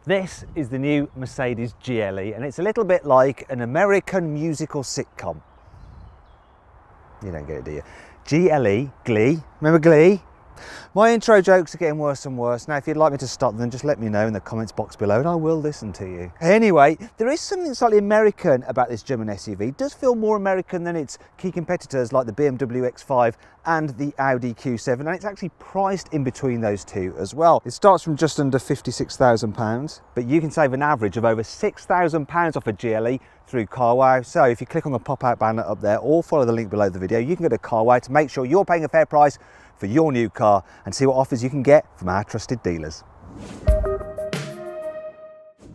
This is the new Mercedes GLE, and it's a little bit like an American musical sitcom. You don't get it, do you? Gle. Remember Glee? My intro jokes are getting worse and worse. Now, if you'd like me to stop them, just let me know in the comments box below and I will listen to you. Anyway, there is something slightly American about this German SUV. It does feel more American than its key competitors like the BMW X5 and the Audi Q7, and it's actually priced in between those two as well. It starts from just under £56,000, but you can save an average of over £6,000 off a GLE through carwow. So if you click on the pop-out banner up there or follow the link below the video, you can go to carwow to make sure you're paying a fair price for your new car and see what offers you can get from our trusted dealers.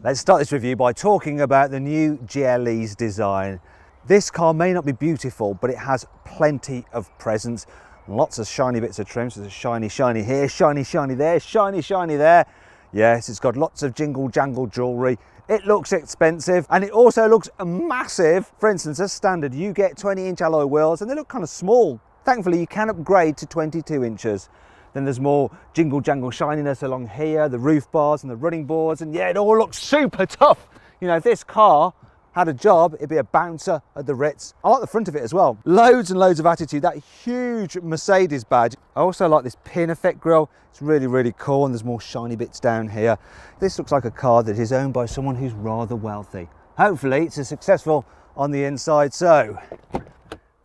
Let's start this review by talking about the new GLE's design. This car may not be beautiful, but it has plenty of presence. Lots of shiny bits of trim. So there's a shiny, shiny here, shiny, shiny there, shiny, shiny there. Yes, it's got lots of jingle jangle jewellery. It looks expensive and it also looks massive. For instance, as standard, you get 20-inch alloy wheels and they look kind of small. Thankfully, you can upgrade to 22 inches. Then there's more jingle jangle shininess along here, the roof bars and the running boards, and yeah, it all looks super tough. You know, if this car had a job, it'd be a bouncer at the Ritz. I like the front of it as well. Loads and loads of attitude, that huge Mercedes badge. I also like this pin effect grille. It's really, really cool, and there's more shiny bits down here. This looks like a car that is owned by someone who's rather wealthy. Hopefully, it's as successful on the inside. So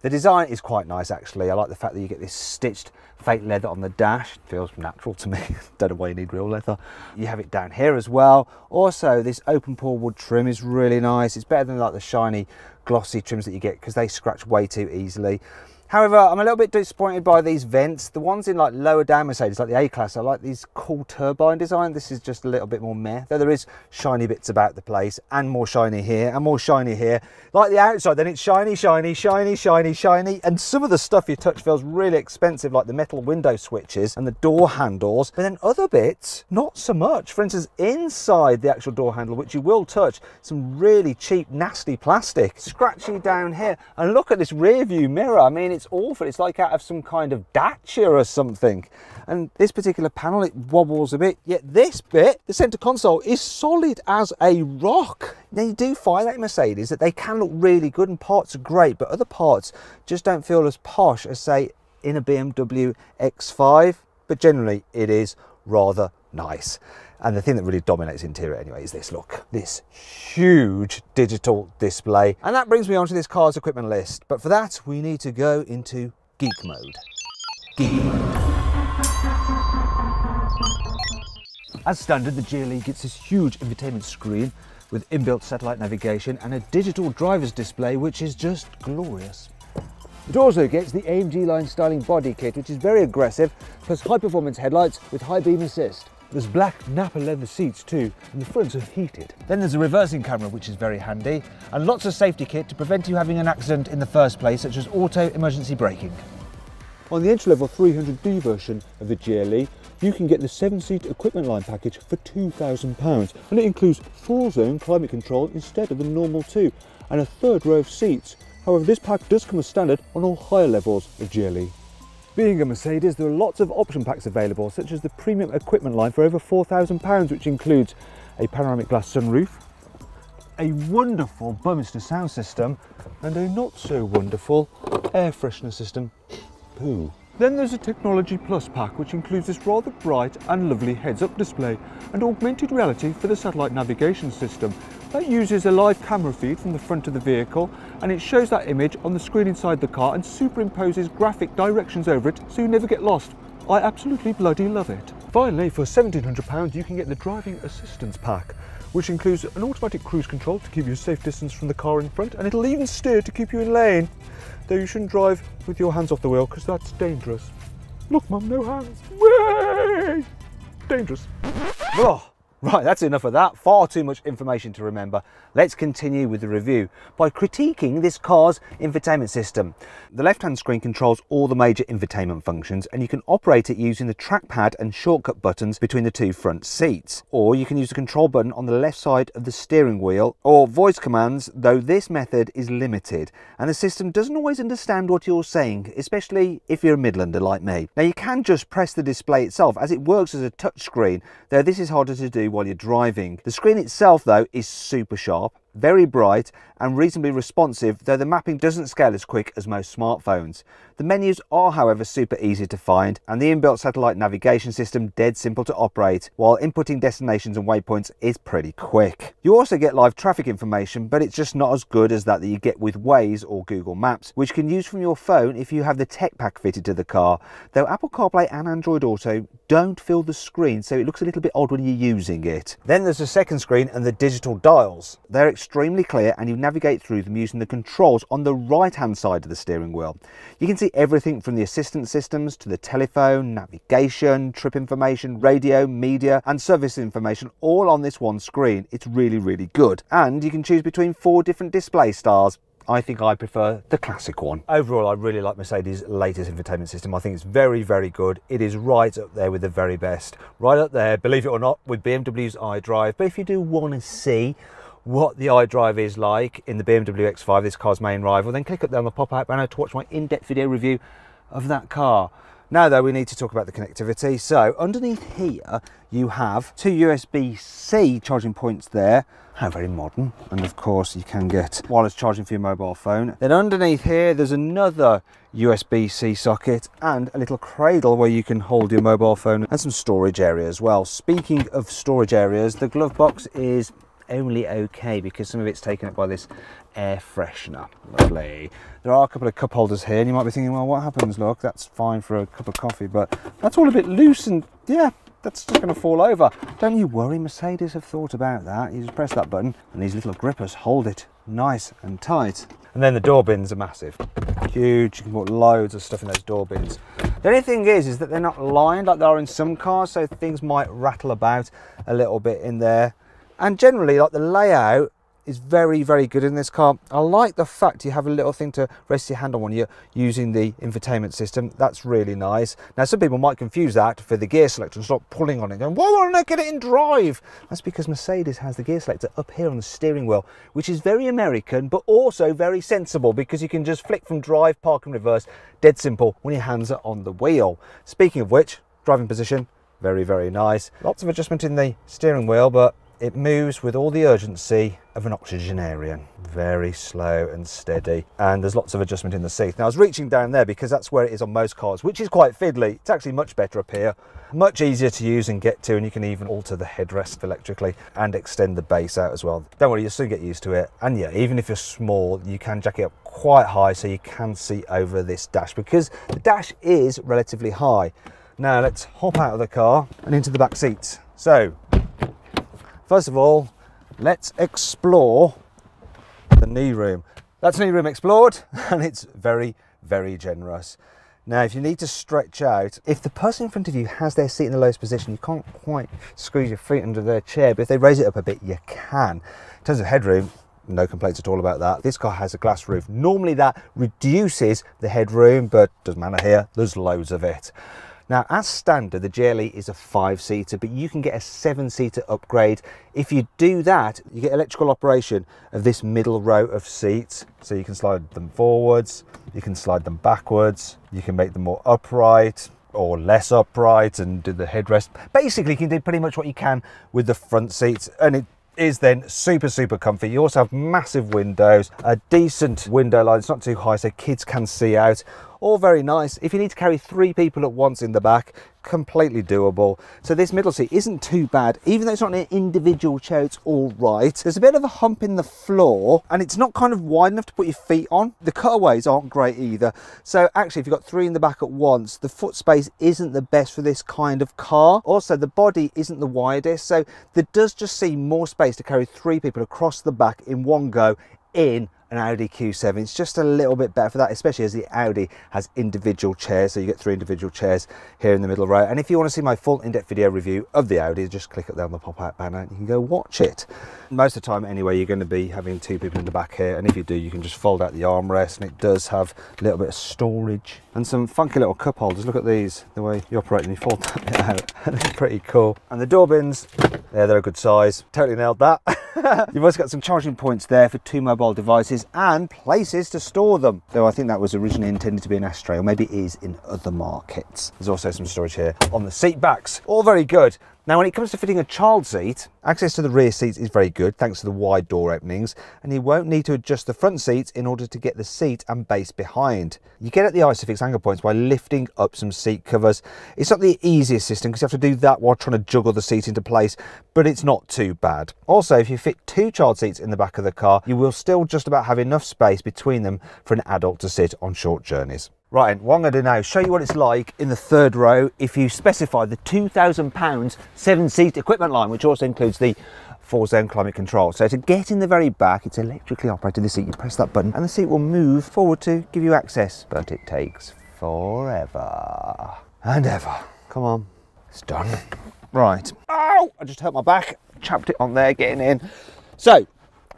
the design is quite nice, actually. I like the fact that you get this stitched fake leather on the dash. It feels natural to me. Don't know why you need real leather. You have it down here as well. Also, this open pore wood trim is really nice. It's better than like the shiny glossy trims that you get because they scratch way too easily. However, I'm a little bit disappointed by these vents. The ones in like lower down Mercedes, like the A-Class, I like these cool turbine design. This is just a little bit more meh. Though there is shiny bits about the place and more shiny here and more shiny here. Like the outside, then it's shiny, shiny, shiny, shiny, shiny. And some of the stuff you touch feels really expensive, like the metal window switches and the door handles. But then other bits, not so much. For instance, inside the actual door handle, which you will touch, some really cheap, nasty plastic. Scratchy down here. And look at this rear view mirror. I mean, it's awful. It's like out of some kind of Dacia or something. And this particular panel, it wobbles a bit, yet this bit, the center console, is solid as a rock. Now, you do find that in Mercedes that they can look really good and parts are great, but other parts just don't feel as posh as, say, in a BMW X5, but generally it is rather nice. And the thing that really dominates the interior anyway is this, look, this huge digital display. And that brings me on to this car's equipment list. But for that, we need to go into geek mode. Geek mode. As standard, the GLE gets this huge infotainment screen with inbuilt satellite navigation and a digital driver's display, which is just glorious. It also gets the AMG line styling body kit, which is very aggressive, plus high performance headlights with high beam assist. There's black Napa leather seats too, and the fronts are heated. Then there's a reversing camera, which is very handy, and lots of safety kit to prevent you having an accident in the first place, such as auto emergency braking. On the entry-level 300D version of the GLE, you can get the 7-seat equipment line package for £2,000, and it includes 4-zone climate control instead of the normal 2, and a third row of seats. However, this pack does come as standard on all higher levels of GLE. Being a Mercedes, there are lots of option packs available, such as the premium equipment line for over £4,000, which includes a panoramic glass sunroof, a wonderful Bumister sound system, and a not so wonderful air freshener system. Poo. Then there's a Technology Plus pack, which includes this rather bright and lovely heads-up display and augmented reality for the satellite navigation system. That uses a live camera feed from the front of the vehicle, and it shows that image on the screen inside the car and superimposes graphic directions over it so you never get lost. I absolutely bloody love it. Finally, for £1,700 you can get the Driving Assistance Pack, which includes an automatic cruise control to keep you a safe distance from the car in front, and it'll even steer to keep you in lane. Though you shouldn't drive with your hands off the wheel because that's dangerous. Look, Mum, no hands. Way! Dangerous. Oh. Right, that's enough of that. Far too much information to remember. Let's continue with the review by critiquing this car's infotainment system. The left-hand screen controls all the major infotainment functions, and you can operate it using the trackpad and shortcut buttons between the two front seats. Or you can use the control button on the left side of the steering wheel, or voice commands, though this method is limited, and the system doesn't always understand what you're saying, especially if you're a Midlander like me. Now, you can just press the display itself, as it works as a touch screen, though this is harder to do while you're driving. The screen itself though is super sharp, very bright and reasonably responsive, though the mapping doesn't scale as quick as most smartphones. The menus are however super easy to find, and the inbuilt satellite navigation system dead simple to operate, while inputting destinations and waypoints is pretty quick. You also get live traffic information, but it's just not as good as that you get with Waze or Google Maps, which you can use from your phone if you have the tech pack fitted to the car, though Apple CarPlay and Android Auto don't fill the screen, so it looks a little bit odd when you're using it. Then there's the second screen and the digital dials. They're extremely clear and you navigate through them using the controls on the right hand side of the steering wheel. You can see everything from the assistance systems to the telephone, navigation, trip information, radio, media and service information all on this one screen. It's really, really good. And you can choose between 4 different display styles. I think I prefer the classic one. Overall, I really like Mercedes' latest infotainment system. I think it's very, very good. It is right up there with the very best. Right up there, believe it or not, with BMW's iDrive. But if you do want to see what the iDrive is like in the BMW X5, this car's main rival, then click up there on the pop-out banner to watch my in-depth video review of that car. Now though, we need to talk about the connectivity. So underneath here, you have 2 USB-C charging points there. How very modern. And of course you can get wireless charging for your mobile phone. Then underneath here, there's another USB-C socket and a little cradle where you can hold your mobile phone, and some storage area as well. Speaking of storage areas, the glove box is only okay because some of it's taken up by this air freshener. Lovely. There are a couple of cup holders here and you might be thinking, well, what happens? Look, that's fine for a cup of coffee, but that's all a bit loose and yeah, that's just going to fall over. Don't you worry, Mercedes have thought about that. You just press that button and these little grippers hold it nice and tight. And then the door bins are massive, huge. You can put loads of stuff in those door bins. The only thing is that they're not lined like they are in some cars, so things might rattle about a little bit in there. And generally, like, the layout is very, very good in this car. I like the fact you have a little thing to rest your hand on when you're using the infotainment system. That's really nice. Now, some people might confuse that for the gear selector and start pulling on it, going, why won't I get it in drive? That's because Mercedes has the gear selector up here on the steering wheel, which is very American, but also very sensible because you can just flick from drive, park and reverse, dead simple, when your hands are on the wheel. Speaking of which, driving position, very, very nice. Lots of adjustment in the steering wheel, but it moves with all the urgency of an octogenarian. Very slow and steady. And there's lots of adjustment in the seat. Now I was reaching down there because that's where it is on most cars, which is quite fiddly. It's actually much better up here. Much easier to use and get to, and you can even alter the headrest electrically and extend the base out as well. Don't worry, you'll soon get used to it. And yeah, even if you're small, you can jack it up quite high so you can see over this dash because the dash is relatively high. Now let's hop out of the car and into the back seats. So, first of all, let's explore the knee room. That's knee room explored, and it's very, very generous. Now, if you need to stretch out, if the person in front of you has their seat in the lowest position, you can't quite squeeze your feet under their chair, but if they raise it up a bit, you can. In terms of headroom, no complaints at all about that. This car has a glass roof. Normally that reduces the headroom, but doesn't matter here, there's loads of it. Now, as standard, the GLE is a 5-seater, but you can get a 7-seater upgrade. If you do that, you get electrical operation of this middle row of seats. So you can slide them forwards, you can slide them backwards, you can make them more upright or less upright and do the headrest. Basically, you can do pretty much what you can with the front seats, and it is then super, super comfy. You also have massive windows, a decent window line. It's not too high so kids can see out. All very nice. If you need to carry 3 people at once in the back, completely doable. So this middle seat isn't too bad. Even though it's not an individual chair, it's all right. There's a bit of a hump in the floor and it's not kind of wide enough to put your feet on. The cutaways aren't great either. So actually, if you've got 3 in the back at once, the foot space isn't the best for this kind of car. Also, the body isn't the widest. So there does just seem more space to carry 3 people across the back in one go in an Audi Q7. It's just a little bit better for that, especially as the Audi has individual chairs, so you get 3 individual chairs here in the middle row. And if you want to see my full in-depth video review of the Audi, just click up there on the pop-out banner and you can go watch it. Most of the time anyway, you're going to be having 2 people in the back here, and if you do, you can just fold out the armrest, and it does have a little bit of storage and some funky little cup holders. Look at these, the way you operate and you fold that bit out. They're pretty cool. And the door bins, yeah, they're a good size. Totally nailed that. You've also got some charging points there for 2 mobile devices and places to store them. Though I think that was originally intended to be an ashtray, or maybe it is in other markets. There's also some storage here on the seat backs. All very good. Now, when it comes to fitting a child seat, access to the rear seats is very good thanks to the wide door openings, and you won't need to adjust the front seats in order to get the seat and base behind. You get at the ISOFIX anchor points by lifting up some seat covers. It's not the easiest system because you have to do that while trying to juggle the seat into place, but it's not too bad. Also, if you fit 2 child seats in the back of the car, you will still just about have enough space between them for an adult to sit on short journeys. Right, what I'm going to do now is show you what it's like in the 3rd row if you specify the £2,000 7-seat equipment line, which also includes the 4-zone climate control. So to get in the very back, it's electrically operated, the seat. You press that button and the seat will move forward to give you access, but it takes forever and ever. Come on, it's done. Right, ow, I just hurt my back, chapped it on there getting in. So,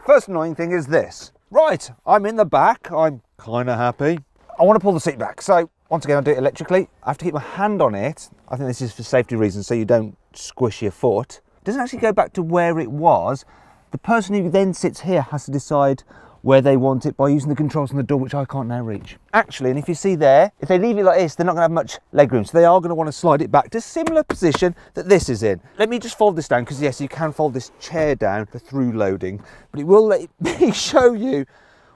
first annoying thing is this. Right, I'm in the back, I'm kind of happy. I want to pull the seat back, so once again I do it electrically. I have to keep my hand on it. I think this is for safety reasons so you don't squish your foot. It doesn't actually go back to where it was. The person who then sits here has to decide where they want it by using the controls on the door, which I can't now reach. Actually, and if you see there, if they leave it like this, they're not going to have much leg room, so they are going to want to slide it back to a similar position that this is in. Let me just fold this down, because yes, you can fold this chair down for through loading, but it will let me show you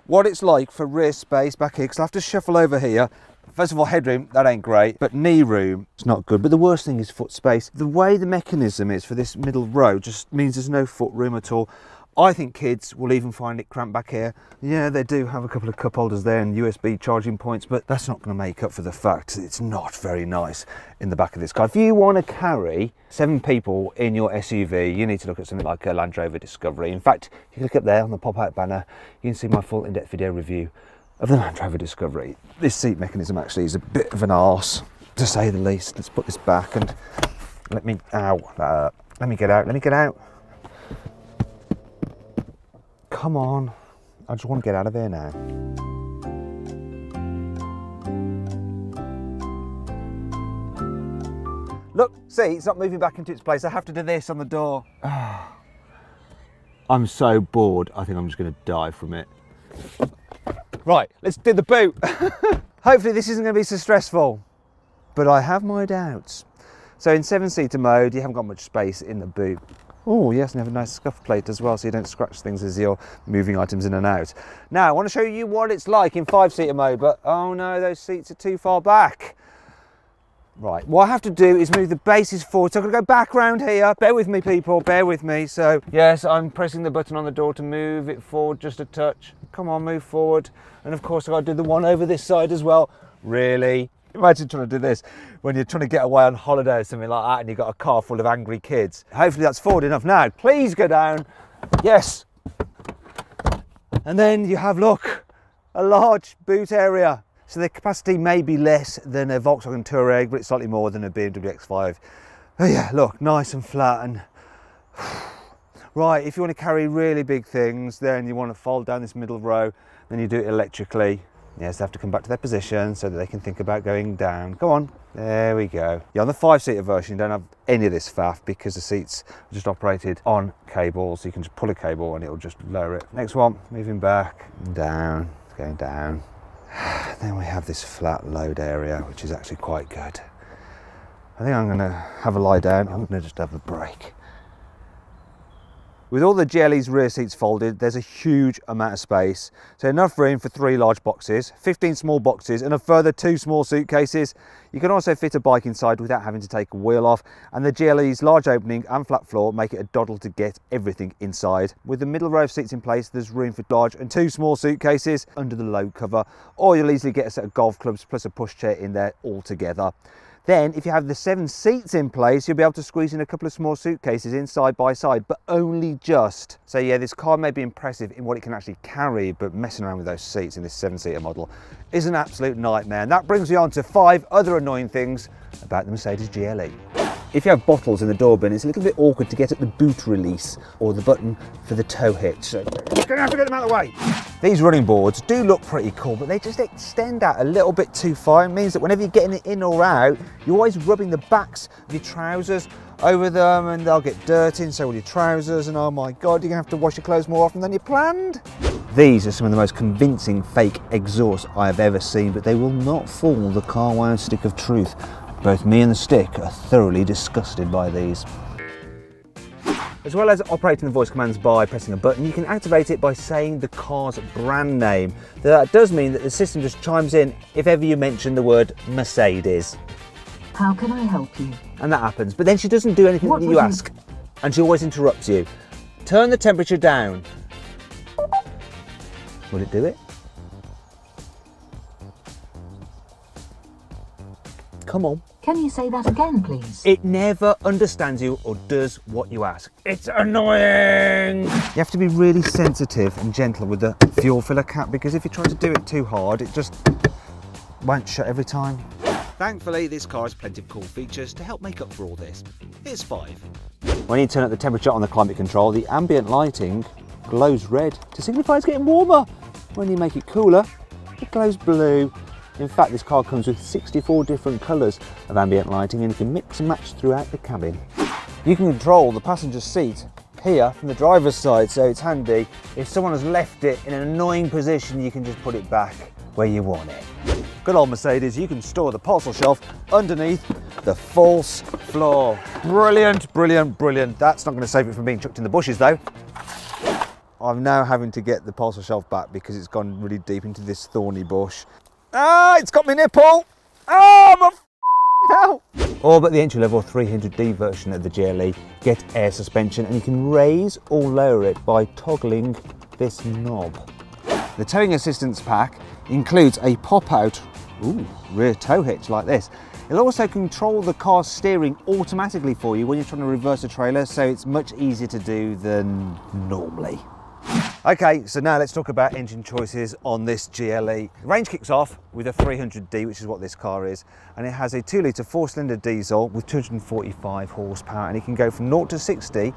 what it's like for rear space back here, because I have to shuffle over here. First of all, headroom, that ain't great, but knee room, it's not good. But the worst thing is foot space. The way the mechanism is for this middle row just means there's no foot room at all. I think kids will even find it cramped back here. Yeah, they do have a couple of cup holders there and USB charging points, but that's not going to make up for the fact that it's not very nice in the back of this car. If you want to carry 7 people in your SUV, you need to look at something like a Land Rover Discovery. In fact, if you look up there on the pop-out banner, you can see my full in-depth video review of the Land Rover Discovery. This seat mechanism actually is a bit of an arse, to say the least. Let's put this back and let me out. Let me get out. Come on, I just want to get out of here now. Look, see, it's not moving back into its place. I have to do this on the door. I'm so bored, I think I'm just going to die from it. Right, let's do the boot. Hopefully this isn't going to be so stressful, but I have my doubts. So in 7-seater mode, you haven't got much space in the boot. Oh yes, and you have a nice scuff plate as well, so you don't scratch things as you're moving items in and out. Now, I want to show you what it's like in 5-seater mode, but oh no, those seats are too far back. Right, what I have to do is move the bases forward, so I'm going to go back round here. Bear with me, people, bear with me. So yes, I'm pressing the button on the door to move it forward just a touch. Come on, move forward. And of course, I've got to do the one over this side as well. Really? Imagine trying to do this when you're trying to get away on holiday or something like that and you've got a car full of angry kids. Hopefully that's forward enough now. Please go down. Yes. And then you have, look, a large boot area. So the capacity may be less than a Volkswagen Touareg, but it's slightly more than a BMW X5. Oh yeah, look, nice and flat. And right, if you want to carry really big things, then you want to fold down this middle row, then you do it electrically. Yes, they have to come back to their position so that they can think about going down. Go on, there we go. Yeah, on the 5-seater version, you don't have any of this faff because the seats are just operated on cables. So you can just pull a cable and it'll just lower it. Next one, moving back, down, it's going down. Then we have this flat load area, which is actually quite good. I think I'm gonna have a lie down. I'm gonna just have a break. With all the GLE's rear seats folded, there's a huge amount of space. So enough room for 3 large boxes, 15 small boxes, and a further 2 small suitcases. You can also fit a bike inside without having to take a wheel off. And the GLE's large opening and flat floor make it a doddle to get everything inside. With the middle row of seats in place, there's room for large and 2 small suitcases under the load cover. Or you'll easily get a set of golf clubs plus a pushchair in there all together. Then, if you have the 7 seats in place, you'll be able to squeeze in a couple of small suitcases in side by side, but only just. So yeah, this car may be impressive in what it can actually carry, but messing around with those seats in this 7-seater model is an absolute nightmare. And that brings me on to 5 other annoying things about the Mercedes GLE. If you have bottles in the door bin, it's a little bit awkward to get at the boot release or the button for the tow hitch. So you're gonna have to get them out of the way. These running boards do look pretty cool, but they just extend out a little bit too far. It means that whenever you're getting it in or out, you're always rubbing the backs of your trousers over them and they'll get dirty, and so will your trousers, and oh my God, you're gonna have to wash your clothes more often than you planned. These are some of the most convincing fake exhausts I have ever seen, but they will not fool the carwow stick of truth. Both me and the stick are thoroughly disgusted by these. As well as operating the voice commands by pressing a button, you can activate it by saying the car's brand name. That does mean that the system just chimes in if ever you mention the word Mercedes. How can I help you? And that happens, but then she doesn't do anything that you ask, and she always interrupts you. Turn the temperature down. Will it do it? Come on. Can you say that again, please? It never understands you or does what you ask. It's annoying! You have to be really sensitive and gentle with the fuel filler cap, because if you try to do it too hard, it just won't shut every time. Thankfully, this car has plenty of cool features to help make up for all this. Here's 5. When you turn up the temperature on the climate control, the ambient lighting glows red to signify it's getting warmer. When you make it cooler, it glows blue. In fact, this car comes with 64 different colours of ambient lighting, and you can mix and match throughout the cabin. You can control the passenger seat here from the driver's side, so it's handy. If someone has left it in an annoying position, you can just put it back where you want it. Good old Mercedes, you can store the parcel shelf underneath the false floor. Brilliant, brilliant, brilliant. That's not going to save it from being chucked in the bushes though. I'm now having to get the parcel shelf back because it's gone really deep into this thorny bush. Ah, it's got my nipple! Oh, I'm now! All but the entry-level 300D version of the GLE get air suspension, and you can raise or lower it by toggling this knob. The towing assistance pack includes a pop-out rear tow hitch like this. It'll also control the car's steering automatically for you when you're trying to reverse a trailer, so it's much easier to do than normally. Okay, so now let's talk about engine choices on this GLE. The range kicks off with a 300D, which is what this car is, and it has a 2-litre 4-cylinder diesel with 245 horsepower, and it can go from 0 to 60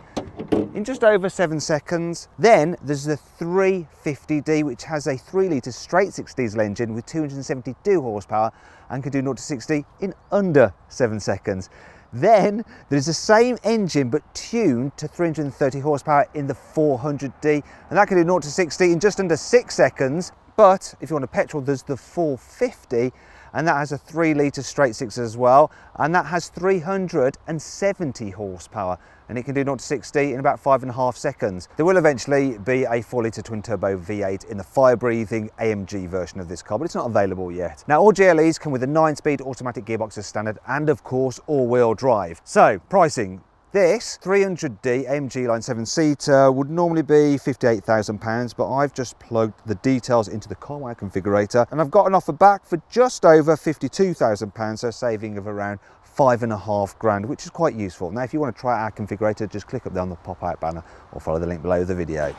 in just over 7 seconds. Then there's the 350D, which has a 3-litre straight-six diesel engine with 272 horsepower and can do 0 to 60 in under 7 seconds. Then there's the same engine but tuned to 330 horsepower in the 400D, and that can do 0 to 60 in just under 6 seconds. But if you want a petrol, there's the 450, and that has a 3-litre straight-six as well, and that has 370 horsepower, and it can do 0 to 60 in about 5.5 seconds. There will eventually be a 4-litre twin-turbo V8 in the fire-breathing AMG version of this car, but it's not available yet. Now, all GLEs come with a 9-speed automatic gearbox as standard, and of course, all-wheel drive. So, pricing. This 300D AMG Line 7-seater would normally be £58,000, but I've just plugged the details into the carwow configurator, and I've got an offer back for just over £52,000, so a saving of around £5.5 grand, which is quite useful. Now, if you want to try our configurator, just click up there on the pop-out banner or follow the link below the video.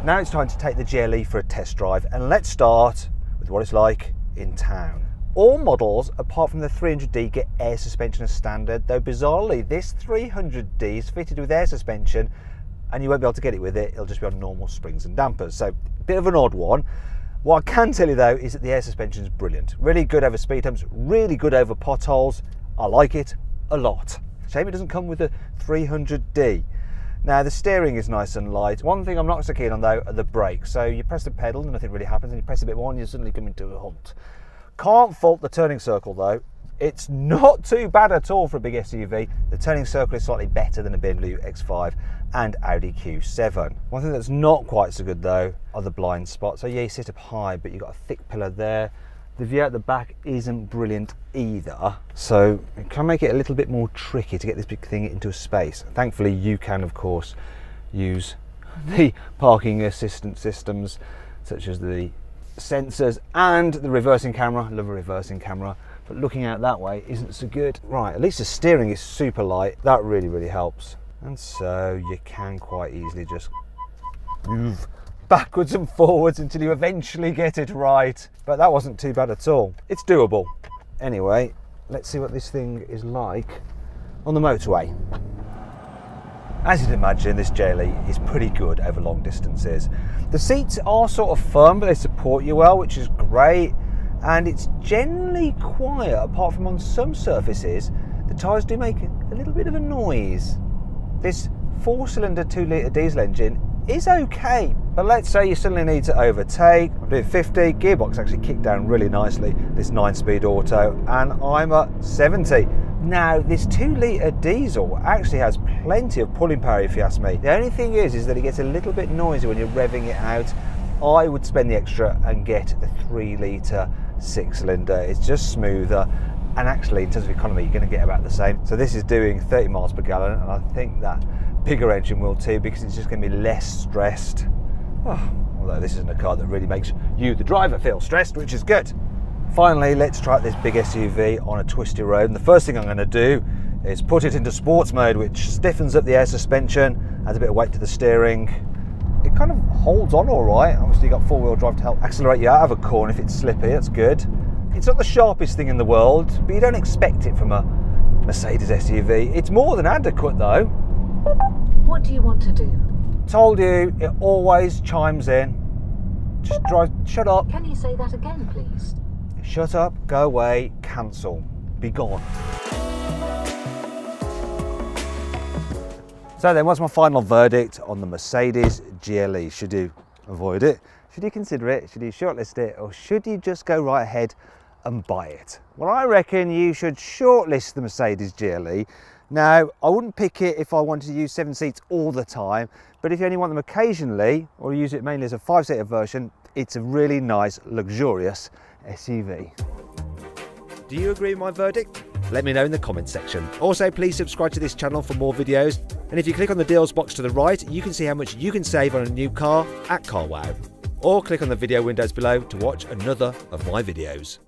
Now it's time to take the GLE for a test drive, and let's start with what it's like in town. All models, apart from the 300D, get air suspension as standard, though bizarrely, this 300D is fitted with air suspension, and you won't be able to get it with it. It'll just be on normal springs and dampers, so a bit of an odd one. What I can tell you though is that the air suspension is brilliant. Really good over speed humps, really good over potholes. I like it a lot. Shame it doesn't come with the 300D. Now the steering is nice and light. One thing I'm not so keen on though are the brakes. So you press the pedal and nothing really happens, and you press a bit more and you suddenly come into a halt. Can't fault the turning circle though. It's not too bad at all for a big SUV. The turning circle is slightly better than a BMW X5 and Audi Q7. One thing that's not quite so good though are the blind spots. So yeah, you sit up high, but you've got a thick pillar there. The view out the back isn't brilliant either, so it can make it a little bit more tricky to get this big thing into a space. Thankfully you can of course use the parking assistance systems such as the sensors and the reversing camera. I love a reversing camera, but looking out that way isn't so good. Right, at least the steering is super light. That really helps. And so you can quite easily just move backwards and forwards until you eventually get it right. But that wasn't too bad at all. It's doable. Anyway, let's see what this thing is like on the motorway. As you'd imagine, this GLE is pretty good over long distances. The seats are sort of firm, but they support you well, which is great. And it's generally quiet, apart from on some surfaces. The tyres do make a little bit of a noise. This 4-cylinder 2-litre diesel engine is okay, but let's say you suddenly need to overtake. I'm doing 50, gearbox actually kicked down really nicely, this 9-speed auto, and I'm at 70. Now, this 2-litre diesel actually has plenty of pulling power if you ask me. The only thing is that it gets a little bit noisy when you're revving it out. I would spend the extra and get the 3-litre 6-cylinder. It's just smoother, and actually in terms of economy you're going to get about the same. So this is doing 30 miles per gallon, and I think that bigger engine will too, because it's just going to be less stressed. Although this isn't a car that really makes you, the driver, feel stressed, which is good. Finally, let's try out this big SUV on a twisty road, and the first thing I'm going to do is put it into sports mode, which stiffens up the air suspension, adds a bit of weight to the steering. It kind of holds on all right. Obviously you've got 4-wheel drive to help accelerate you out of a corner if it's slippy, that's good. It's not the sharpest thing in the world, but you don't expect it from a Mercedes SUV. It's more than adequate though. What do you want to do? Told you, it always chimes in. Just drive, shut up. Can you say that again, please? Shut up, go away, cancel, be gone. So then, what's my final verdict on the Mercedes GLE? Should you avoid it? Should you consider it? Should you shortlist it? Or should you just go right ahead and buy it? Well, I reckon you should shortlist the Mercedes GLE. Now, I wouldn't pick it if I wanted to use 7 seats all the time, but if you only want them occasionally, or use it mainly as a 5-seater version, it's a really nice, luxurious SUV. Do you agree with my verdict? Let me know in the comments section. Also, please subscribe to this channel for more videos, and if you click on the deals box to the right, you can see how much you can save on a new car at CarWow. Or click on the video windows below to watch another of my videos.